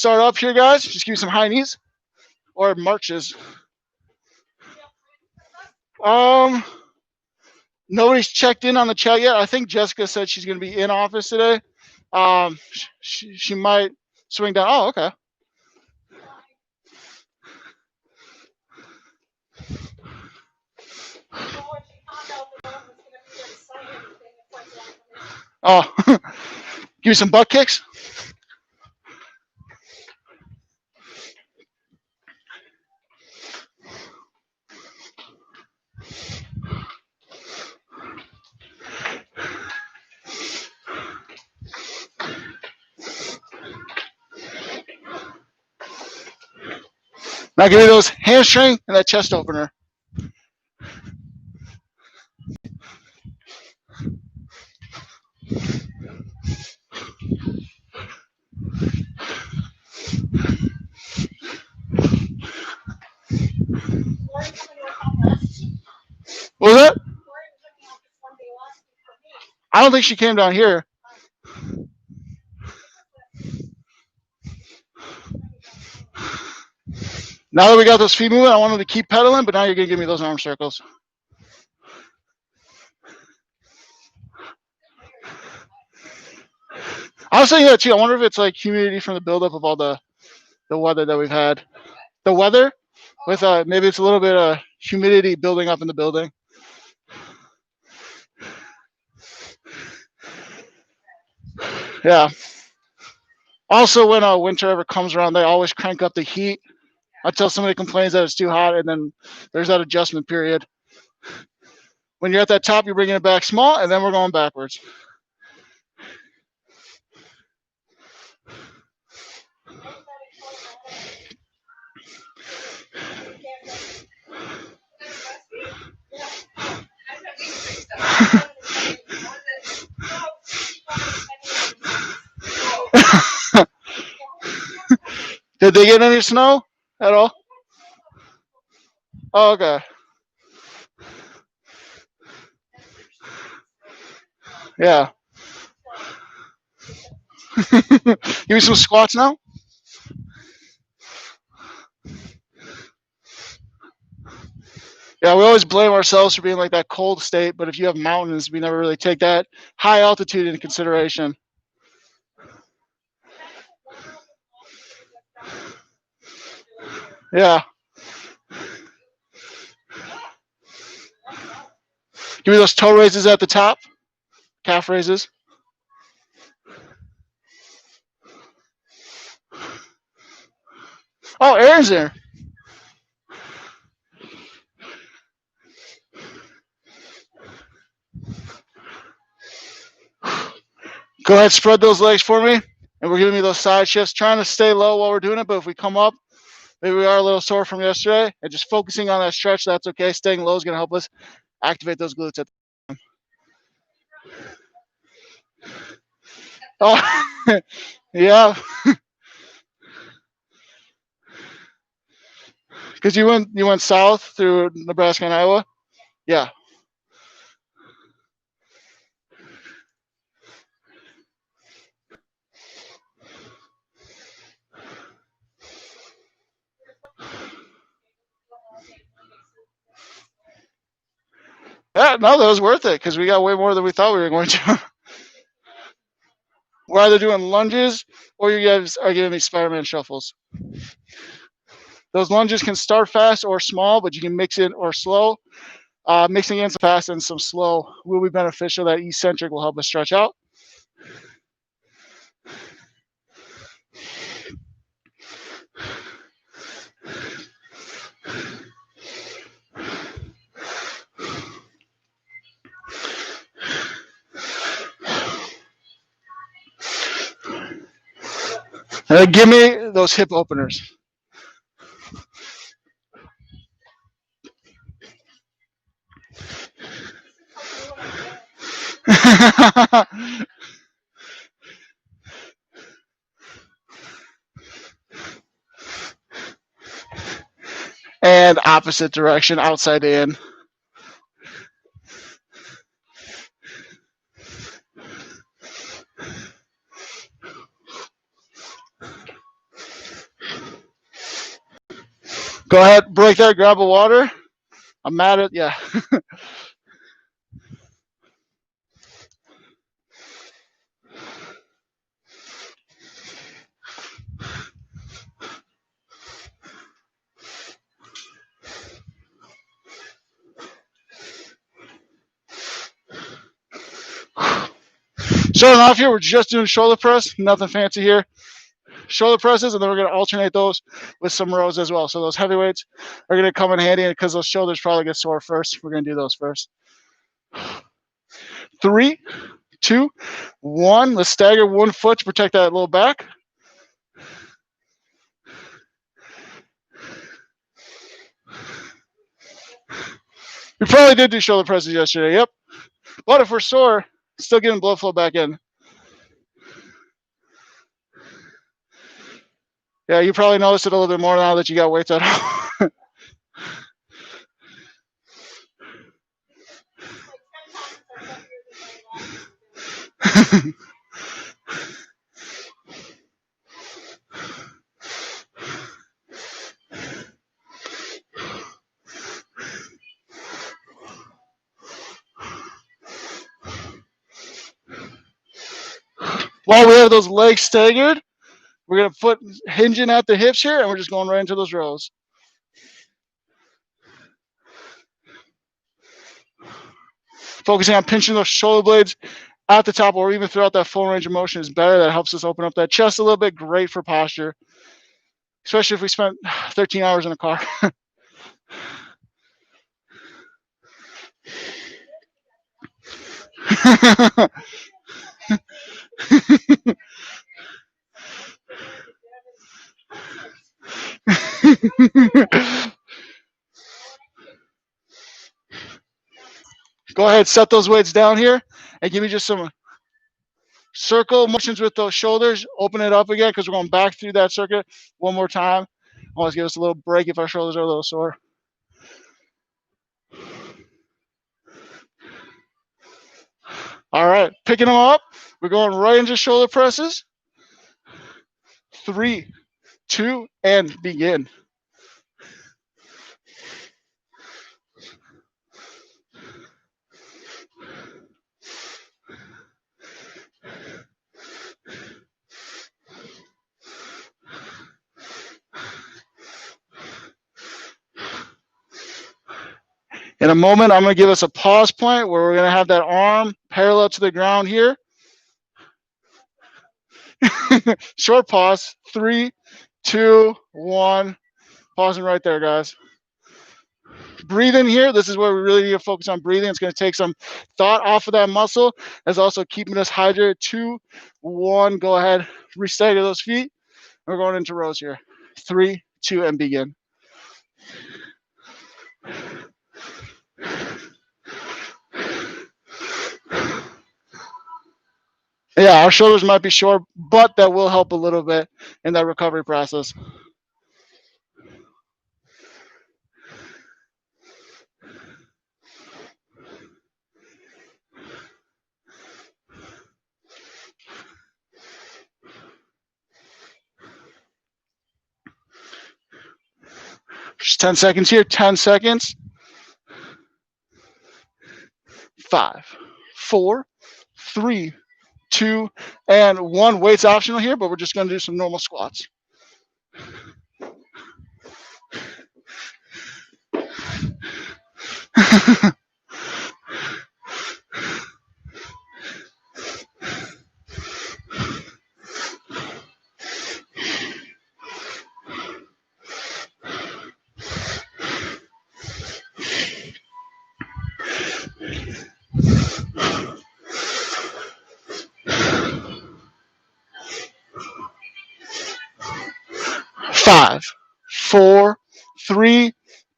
Start up here, guys. Just give me some high knees or marches. Nobody's checked in on the chat yet. I think Jessica said she's going to be in office today. She might swing down. Oh, okay. Oh, give me some butt kicks. Now give me those hamstring and that chest opener. What was that? I don't think she came down here. Now that we got those feet moving, I want them to keep pedaling, but now you're going to give me those arm circles. I was thinking that too. I wonder if it's like humidity from the buildup of all the weather that we've had. The weather with maybe it's a little bit of humidity building up in the building. Yeah. Also, when winter ever comes around, they always crank up the heat until somebody complains that it's too hot, and then there's that adjustment period. When you're at that top, you're bringing it back small, and then we're going backwards. Did they get any snow at all? Oh, okay. Yeah. Give me some squats now. Yeah, we always blame ourselves for being like that cold state, but if you have mountains, we never really take that high altitude into consideration. Yeah. Give me those toe raises at the top, calf raises. Oh, Aaron's there. Go ahead, spread those legs for me. And we're giving me those side shifts, trying to stay low while we're doing it. But if we come up, maybe we are a little sore from yesterday, and just focusing on that stretch, that's okay. Staying low is going to help us activate those glutes at the time. Oh, yeah. Because you went south through Nebraska and Iowa? Yeah. Yeah, no, that was worth it because we got way more than we thought we were going to. We're either doing lunges or you guys are giving me Spider-Man shuffles. Those lunges can start fast or small, but you can mix it or slow. Mixing in some fast and some slow will be beneficial. That eccentric will help us stretch out. And then give me those hip openers. And opposite direction, outside in. Go ahead, break that, grab a water. I'm mad at, yeah. Starting off here, we're just doing shoulder press, nothing fancy here. Shoulder presses, and then we're going to alternate those with some rows as well. So those heavyweights are going to come in handy because those shoulders probably get sore first. We're going to do those first. 3, 2, 1. Let's stagger one foot to protect that low back. We probably did do shoulder presses yesterday, yep. But if we're sore, still getting blood flow back in. Yeah, you probably noticed it a little bit more now that you got weights at home. While we have those legs staggered, we're going to put hinging at the hips here, and we're just going right into those rows. Focusing on pinching those shoulder blades at the top or even throughout that full range of motion is better. That helps us open up that chest a little bit. Great for posture, especially if we spent 13 hours in a car. Go ahead, set those weights down here and give me just some circle motions with those shoulders. Open it up again because we're going back through that circuit one more time. Always give us a little break if our shoulders are a little sore. All right, picking them up. We're going right into shoulder presses. 3, 2, and begin. In a moment, I'm going to give us a pause point where we're going to have that arm parallel to the ground here. Short pause. 3, 2, 1. Pausing right there, guys. Breathe in here. This is where we really need to focus on breathing. It's going to take some thought off of that muscle. It's also keeping us hydrated. 2, 1. Go ahead. Restagger those feet. We're going into rows here. 3, 2, and begin. Yeah, our shoulders might be short, but that will help a little bit in that recovery process. Just 10 seconds here, 10 seconds. 5, 4, 3, 2, and 1. Weight's optional here, but we're just going to do some normal squats. Five, 4, 3,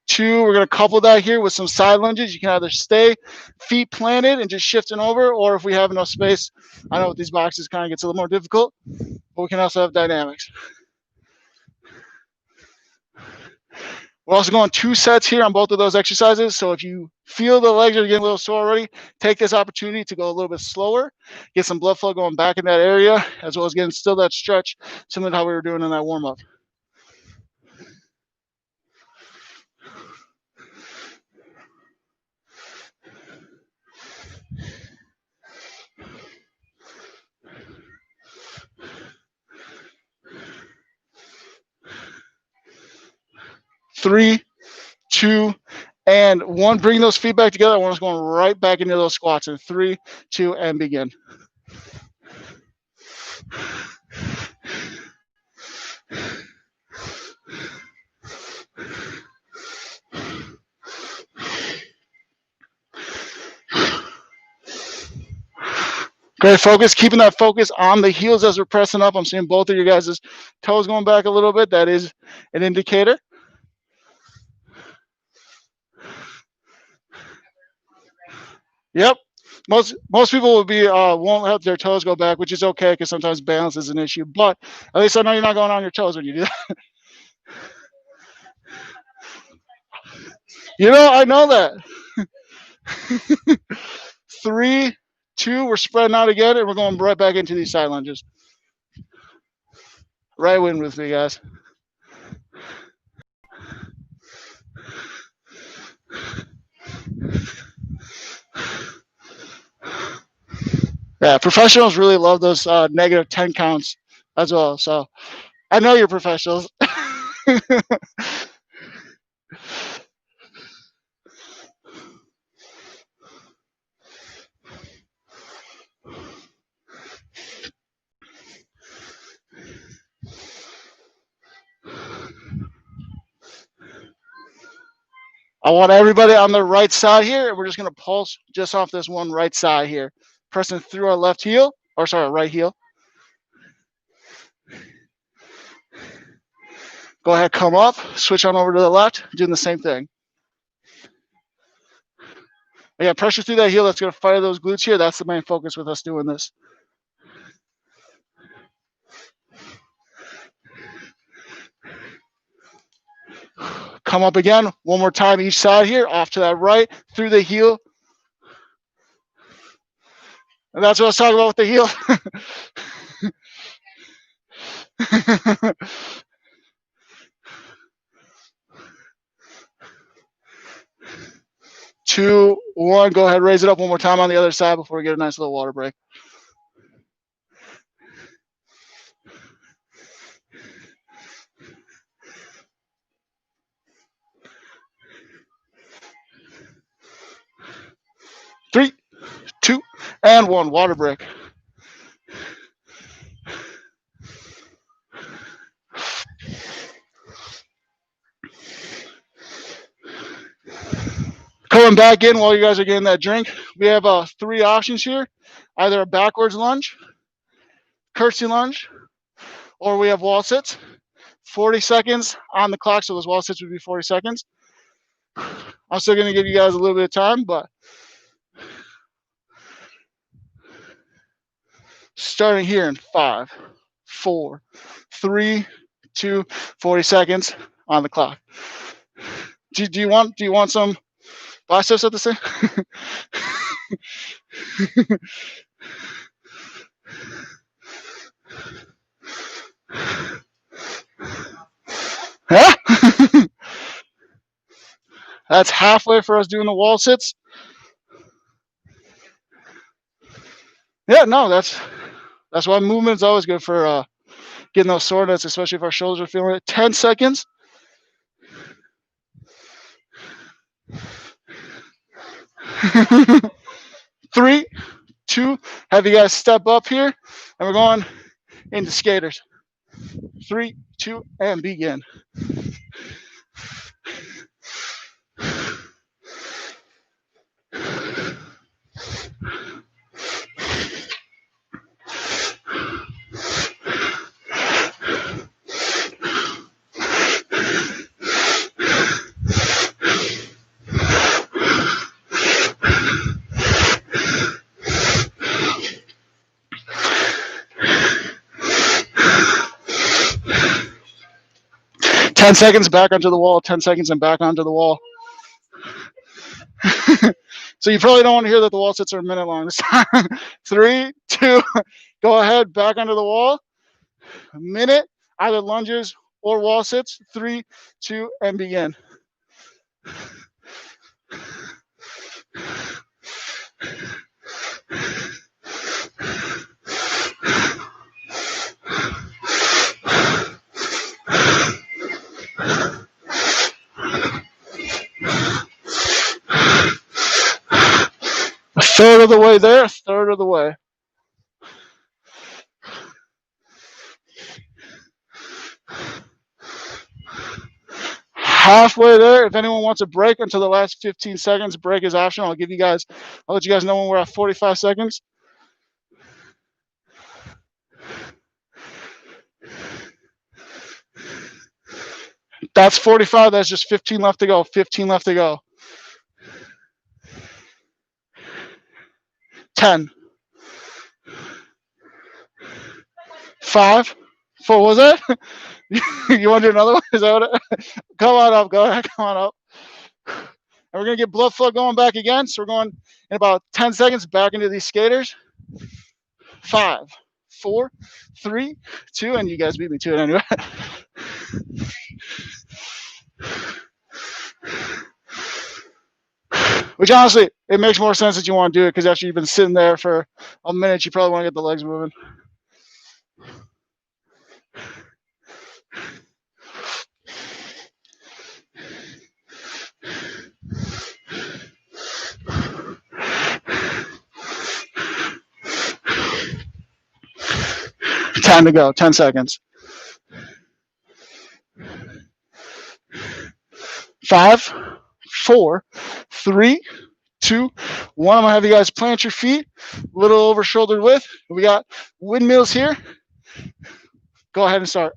2. We're going to couple that here with some side lunges. You can either stay feet planted and just shifting over, or if we have enough space, I know with these boxes kind of gets a little more difficult, but we can also have dynamics. We're also going 2 sets here on both of those exercises. So if you feel the legs are getting a little sore already, take this opportunity to go a little bit slower, get some blood flow going back in that area, as well as getting still that stretch, similar to how we were doing in that warm-up. 3, 2, and 1. Bring those feet back together. I want us going right back into those squats in 3, 2, and begin. Great focus, keeping that focus on the heels as we're pressing up. I'm seeing both of you guys' toes going back a little bit. That is an indicator. Yep. Most people will be won't have their toes go back, which is okay because sometimes balance is an issue. But at least I know you're not going on your toes when you do that. You know, I know that. 3, 2, we're spreading out again, and we're going right back into these side lunges. Right in with me, guys. Yeah, professionals really love those negative 10 counts as well. So I know you're professionals. I want everybody on the right side here, and we're just going to pulse just off this one right side here. Pressing through our left heel, or sorry, right heel. Go ahead, come up, switch on over to the left, doing the same thing. Yeah, pressure through that heel, that's going to fire those glutes here. That's the main focus with us doing this. Come up again, one more time each side here, off to that right, through the heel. And that's what I was talking about with the heel. 2, 1, go ahead, raise it up one more time on the other side before we get a nice little water break. Three, 2, and 1, water break. Coming back in while you guys are getting that drink, we have 3 options here. Either a backwards lunge, curtsy lunge, or we have wall sits. 40 seconds on the clock, so those wall sits would be 40 seconds. I'm still going to give you guys a little bit of time, but starting here in 5, 4, 3, 2, 40 seconds on the clock. Do you want some biceps at the same? Huh? That's halfway for us doing the wall sits. Yeah, no, that's why movement is always good for getting those soreness, especially if our shoulders are feeling it. 10 seconds. Three, 2, have you guys step up here, and we're going into skaters. 3, 2, and begin. Ten seconds back onto the wall, 10 seconds and back onto the wall. So you probably don't want to hear that the wall sits are a minute long this time. 3, 2, go ahead, back onto the wall. A minute, either lunges or wall sits. 3, 2, and begin. Third of the way there, third of the way. Halfway there. If anyone wants a break until the last 15 seconds, break is optional. I'll let you guys know when we're at 45 seconds. That's 45. That's just 15 left to go. 15 left to go. 10. 5. 4. Was it? You want to do another one? Is that what it? Come on up. Go ahead. Come on up. And we're going to get blood flow going back again. So we're going in about 10 seconds back into these skaters. 5, 4, 3, 2, and you guys beat me to it anyway. Which honestly, it makes more sense that you want to do it because after you've been sitting there for a minute, you probably want to get the legs moving. Time to go. 10 seconds. 5, 4, 3, 2, 1. I'm gonna have you guys plant your feet, a little over shoulder width. We got windmills here. Go ahead and start.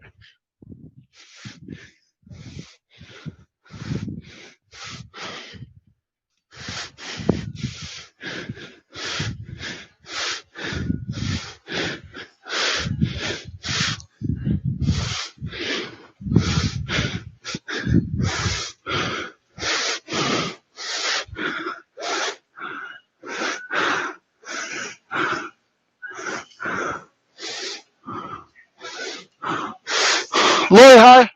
Lower high.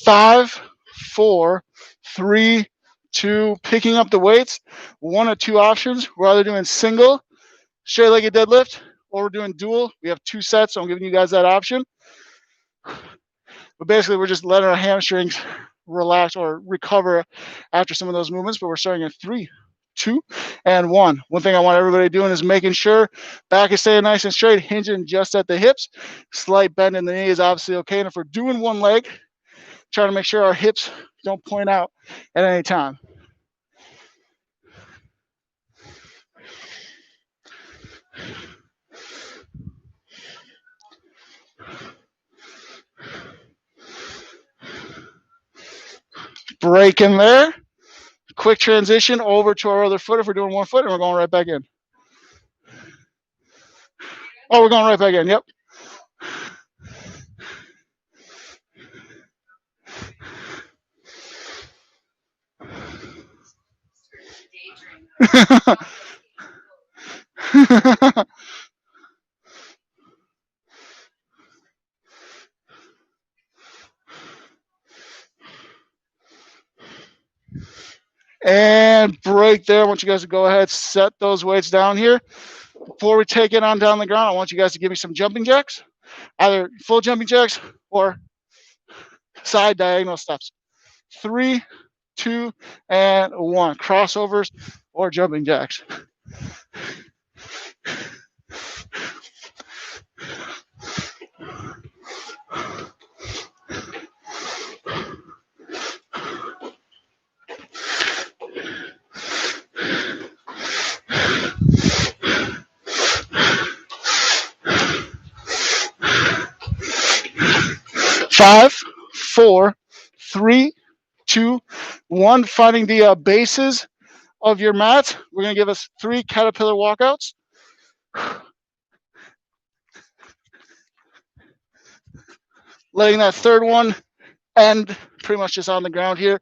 5, 4, 3, 2. Picking up the weights. 1 or 2 options. We're either doing single, straight-legged deadlift, or we're doing dual. We have 2 sets, so I'm giving you guys that option. But basically, we're just letting our hamstrings relax or recover after some of those movements. But we're starting at 3, 2, and 1. One thing I want everybody doing is making sure back is staying nice and straight, hinging just at the hips. Slight bend in the knee is obviously okay. And if we're doing one leg, trying to make sure our hips don't point out at any time. Break in there. Quick transition over to our other foot if we're doing one foot, and we're going right back in. Oh, we're going right back in. Yep. And break there. I want you guys to go ahead, set those weights down here. Before we take it on down the ground, I want you guys to give me some jumping jacks, either full jumping jacks or side diagonal steps. 3, 2, and 1. Crossovers or jumping jacks. Five, 4, 3, 2, 1. Finding the bases of your mat. We're going to give us 3 caterpillar walkouts. Letting that third one end pretty much just on the ground here.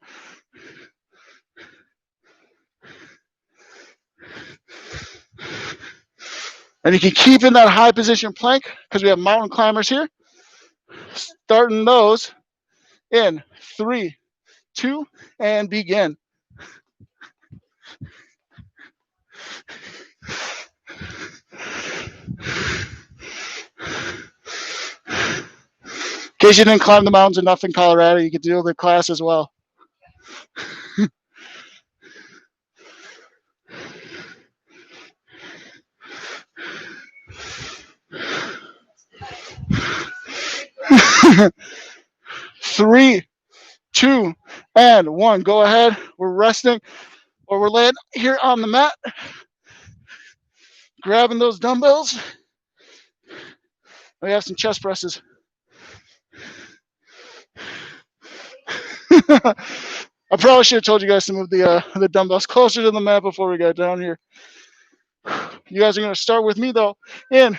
And you can keep in that high position plank because we have mountain climbers here. Starting those in 3, 2, and begin. In case you didn't climb the mountains enough in Colorado, you could do the class as well. 3, 2, and 1. Go ahead. We're resting or we're laying here on the mat, grabbing those dumbbells. We have some chest presses. I probably should have told you guys to move the dumbbells closer to the mat before we got down here. You guys are going to start with me, though, in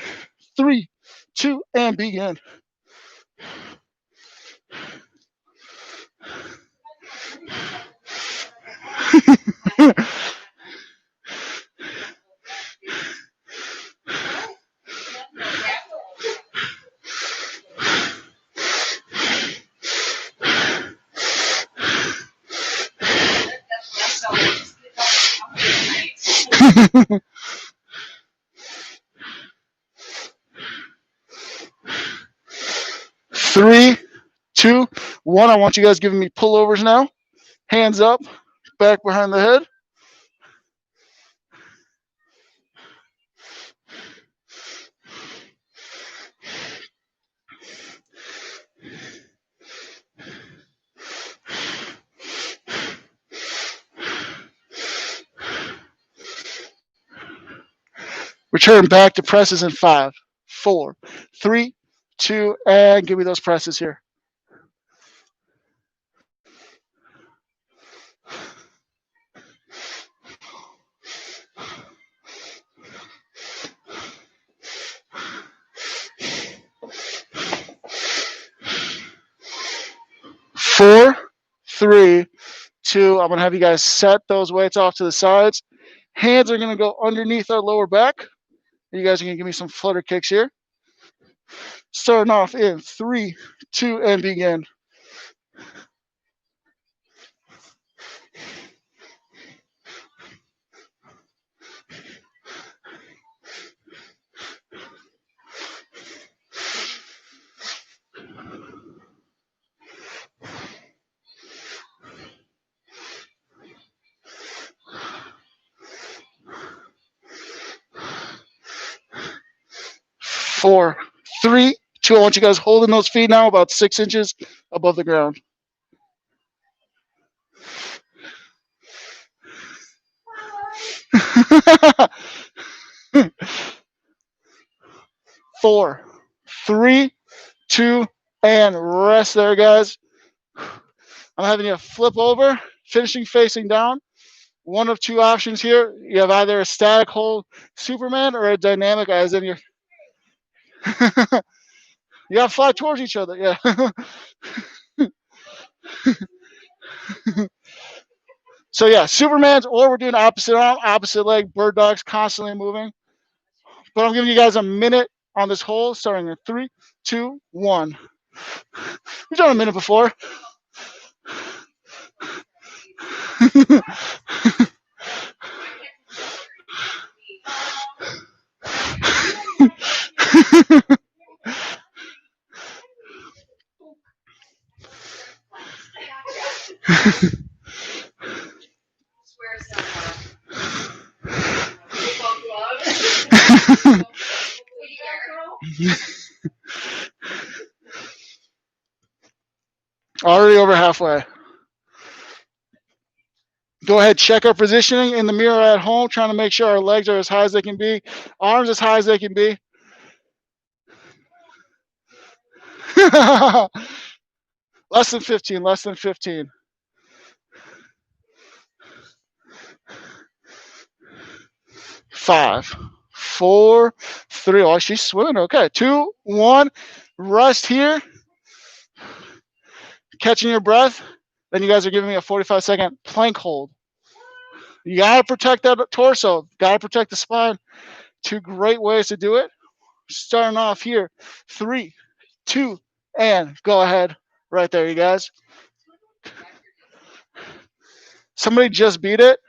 3, 2, and begin. Three, 2, 1. I want you guys giving me pullovers now. Hands up, back behind the head. Return back to presses in 5, 4, 3, 2, and give me those presses here. Four, 3, 2. I'm going to have you guys set those weights off to the sides. Hands are going to go underneath our lower back. You guys are going to give me some flutter kicks here. Starting off in 3, 2, and begin. Four, 3, 2. I want you guys holding those feet now about 6 inches above the ground. Four, 3, 2, and rest there, guys. I'm having you flip over, finishing facing down. One of 2 options here. You have either a static hold Superman or a dynamic, as in your. You got to fly towards each other. Yeah. So yeah, Superman's, or we're doing opposite arm, opposite leg, bird dogs, constantly moving. But I'm giving you guys a minute on this hold, starting in 3, 2, 1. We've done a minute before. Already over halfway. Go ahead, check our positioning in the mirror at home, trying to make sure our legs are as high as they can be, arms as high as they can be. Less than 15, less than 15. 5, 4, 3. Oh, she's swimming. Okay, 2, 1. Rest here. Catching your breath. Then you guys are giving me a 45-second plank hold. You got to protect that torso. Got to protect the spine. 2 great ways to do it. Starting off here. 3, 2, and go ahead. Right there, you guys. Somebody just beat it.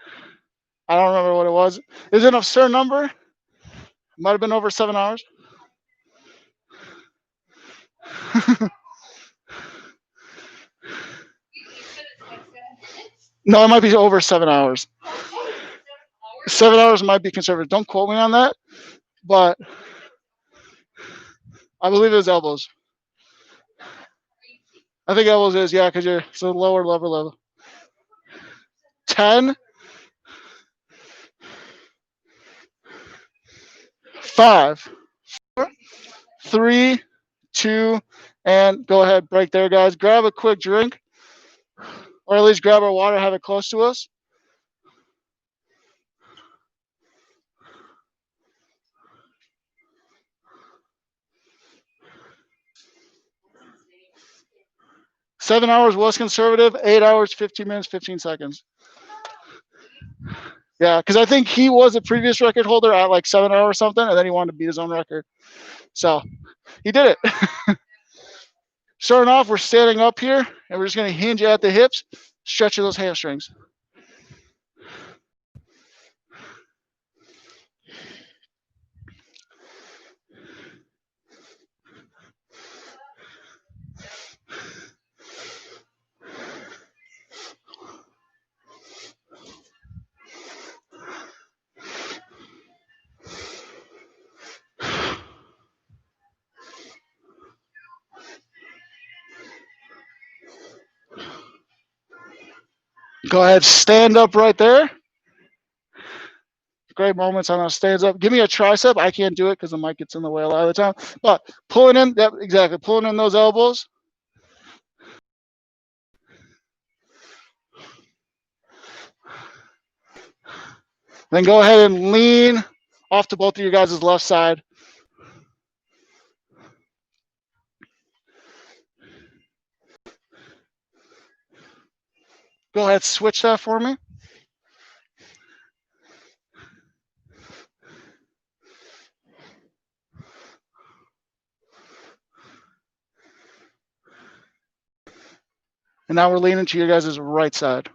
I don't remember what it was. Is it a certain number? Might have been over 7 hours. No, it might be over 7 hours. 7 hours might be conservative. Don't quote me on that. But I believe it was elbows. I think elbows is, yeah, because it's a lower level. 10, 5, 4, 3, 2, and go ahead, break there, guys. Grab a quick drink, or at least grab our water, have it close to us. Seven hours was conservative, 8 hours, 15 minutes, 15 seconds. Yeah, because I think he was a previous record holder at like 7 hours or something, and then he wanted to beat his own record. So he did it. Starting off, we're standing up here, and we're just going to hinge at the hips, stretching those hamstrings. Go ahead, stand up right there. Great moments on those stands up. Give me a tricep. I can't do it because the mic gets in the way a lot of the time. But pulling in, yep, exactly. Pulling in those elbows. Then go ahead and lean off to both of your guys' left side. Go ahead, switch that for me. And now we're leaning to your guys' right side.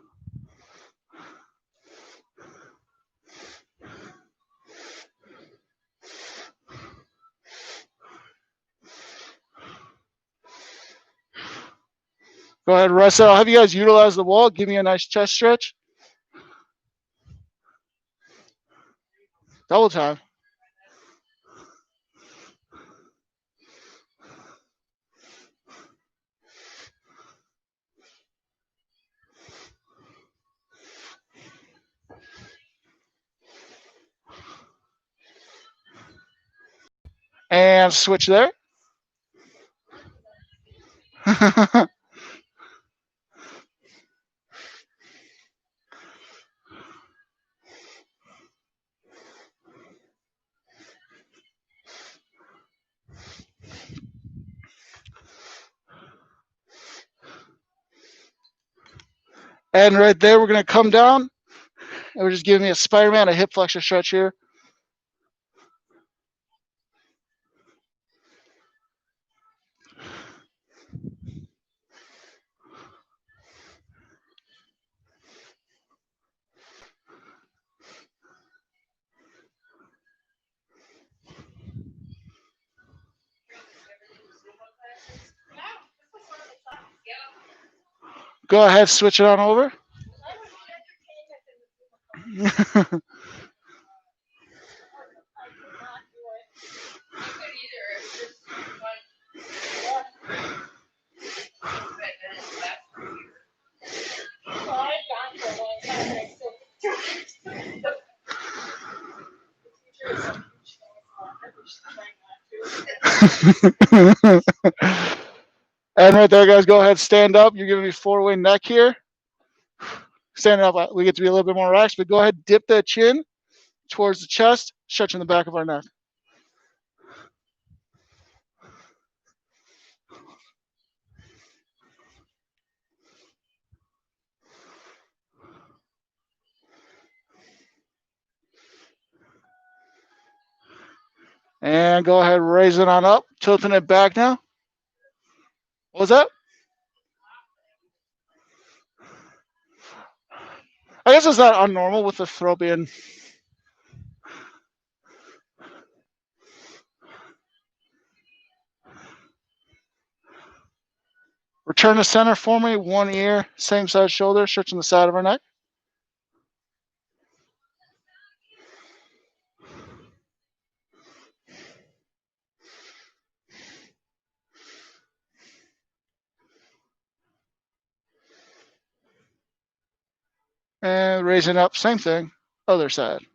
Go ahead, rest it. I'll have you guys utilize the wall. Give me a nice chest stretch. Double time. And switch there. And right there, we're going to come down. And we're just giving me a Spider-Man, a hip flexor stretch here. Go ahead, switch it on over. And right there, guys, go ahead, stand up. You're giving me four-way neck here. Standing up, we get to be a little bit more relaxed, but go ahead, dip that chin towards the chest, stretching the back of our neck. And go ahead, raise it on up, tilting it back now. What was that? I guess it's not unnormal with the throat being. Return to center for me, one ear, same side shoulder, stretching the side of our neck. And raising up, same thing, other side.